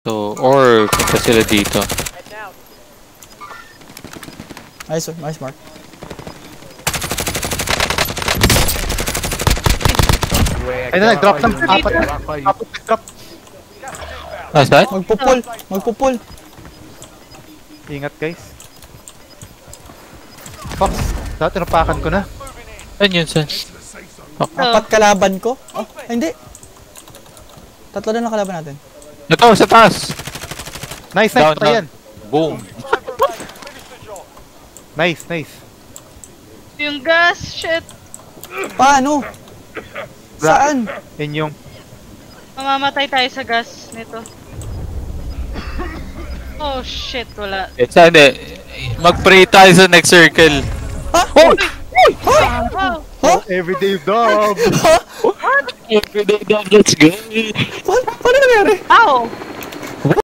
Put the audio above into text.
So, or punta sila dito. Nice, nice mark. Ay na, nag-drop ng apat. Apat nag-drop. Nice, right? Magpupul, magpupul. Ingat guys. Fox, dapat tinapakan ko na. Ayun yun, son. Apat kalaban ko? Oh, ay, hindi. Tatlo na lang kalaban natin. Ito, sa taas! Nice, nice, Down, patay yan. Boom! Nice, nice. Yung gas, shit. Paano? Saan? Yan yung... Mamamatay tayo sa gas nito. Oh shit, wala. Sana, mag-pray tayo sa next circle. Ha? Oh! Oh, Ha? Everyday dog! Ha? Everyday dog, let's go! Paano nangyari? ow!